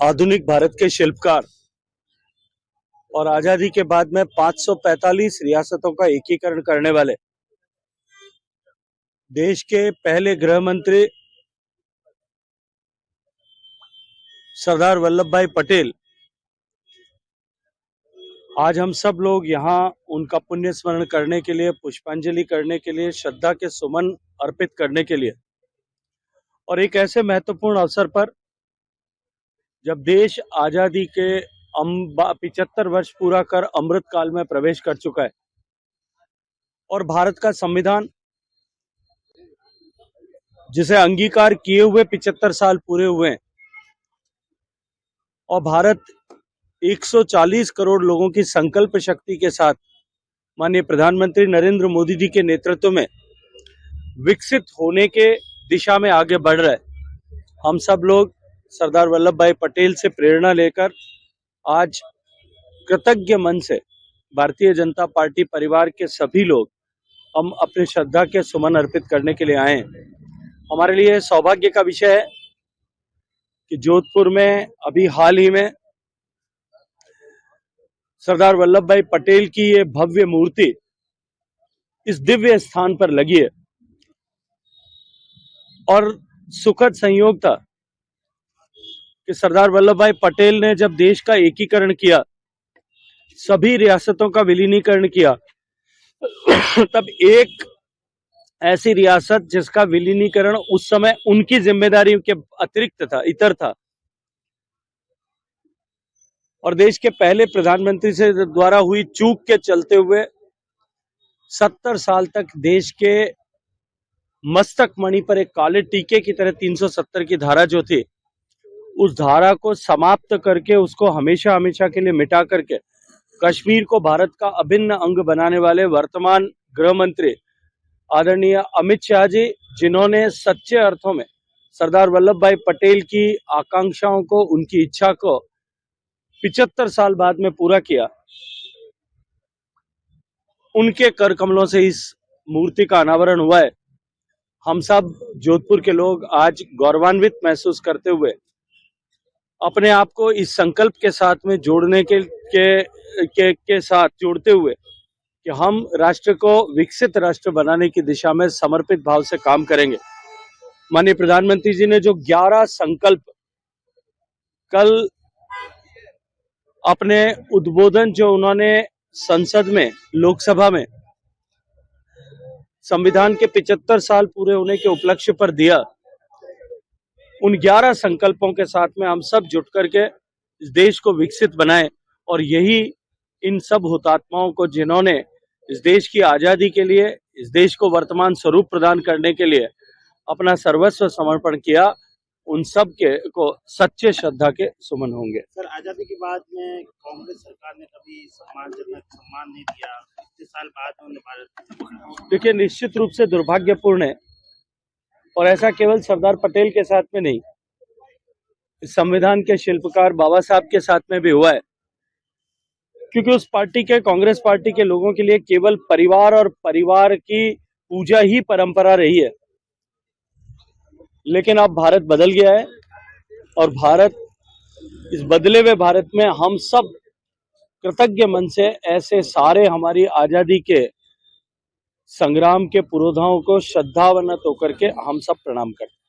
आधुनिक भारत के शिल्पकार और आजादी के बाद में 545 रियासतों का एकीकरण करने वाले देश के पहले गृह मंत्री सरदार वल्लभ भाई पटेल, आज हम सब लोग यहाँ उनका पुण्य स्मरण करने के लिए, पुष्पांजलि करने के लिए, श्रद्धा के सुमन अर्पित करने के लिए और एक ऐसे महत्वपूर्ण अवसर पर जब देश आजादी के 75 वर्ष पूरा कर अमृत काल में प्रवेश कर चुका है और भारत का संविधान, जिसे अंगीकार किए हुए 75 साल पूरे हुए हैं और भारत 140 करोड़ लोगों की संकल्प शक्ति के साथ माननीय प्रधानमंत्री नरेंद्र मोदी जी के नेतृत्व में विकसित होने के दिशा में आगे बढ़ रहा है। हम सब लोग सरदार वल्लभ भाई पटेल से प्रेरणा लेकर आज कृतज्ञ मन से भारतीय जनता पार्टी परिवार के सभी लोग हम अपने श्रद्धा के सुमन अर्पित करने के लिए आए हैं। हमारे लिए सौभाग्य का विषय है कि जोधपुर में अभी हाल ही में सरदार वल्लभ भाई पटेल की ये भव्य मूर्ति इस दिव्य स्थान पर लगी है और सुखद संयोग था कि सरदार वल्लभ भाई पटेल ने जब देश का एकीकरण किया, सभी रियासतों का विलीनीकरण किया, तब एक ऐसी रियासत जिसका विलीनीकरण उस समय उनकी जिम्मेदारी के अतिरिक्त था, इतर था, और देश के पहले प्रधानमंत्री से द्वारा हुई चूक के चलते हुए 70 साल तक देश के मस्तक मणि पर एक काले टीके की तरह 370 की धारा जो थी, उस धारा को समाप्त करके, उसको हमेशा हमेशा के लिए मिटा करके कश्मीर को भारत का अभिन्न अंग बनाने वाले वर्तमान गृह मंत्री आदरणीय अमित शाह जी, जिन्होंने सच्चे अर्थों में सरदार वल्लभ भाई पटेल की आकांक्षाओं को, उनकी इच्छा को 75 साल बाद में पूरा किया, उनके कर कमलों से इस मूर्ति का अनावरण हुआ है। हम सब जोधपुर के लोग आज गौरवान्वित महसूस करते हुए अपने आप को इस संकल्प के साथ में जोड़ने के साथ जोड़ते हुए कि हम राष्ट्र को विकसित राष्ट्र बनाने की दिशा में समर्पित भाव से काम करेंगे। माननीय प्रधानमंत्री जी ने जो 11 संकल्प कल अपने उद्बोधन जो उन्होंने संसद में, लोकसभा में संविधान के 75 साल पूरे होने के उपलक्ष्य पर दिया, उन 11 संकल्पों के साथ में हम सब जुट करके इस देश को विकसित बनाएं और यही इन सब हुतात्माओं को, जिन्होंने इस देश की आजादी के लिए, इस देश को वर्तमान स्वरूप प्रदान करने के लिए अपना सर्वस्व समर्पण किया, उन सब के को सच्चे श्रद्धा के सुमन होंगे। सर, आजादी के बाद में कांग्रेस सरकार ने कभी सम्मान नहीं दिया, इतने साल बाद उन्होंने भारत। देखिए, निश्चित रूप से दुर्भाग्यपूर्ण है और ऐसा केवल सरदार पटेल के साथ में नहीं, इस संविधान के शिल्पकार बाबा साहब के साथ में भी हुआ है, क्योंकि उस पार्टी के, कांग्रेस पार्टी के लोगों के लिए केवल परिवार और परिवार की पूजा ही परंपरा रही है। लेकिन अब भारत बदल गया है और भारत, इस बदले हुए भारत में हम सब कृतज्ञ मन से ऐसे सारे हमारी आजादी के संग्राम के पुरोधाओं को श्रद्धावनत होकर के हम सब प्रणाम करते हैं।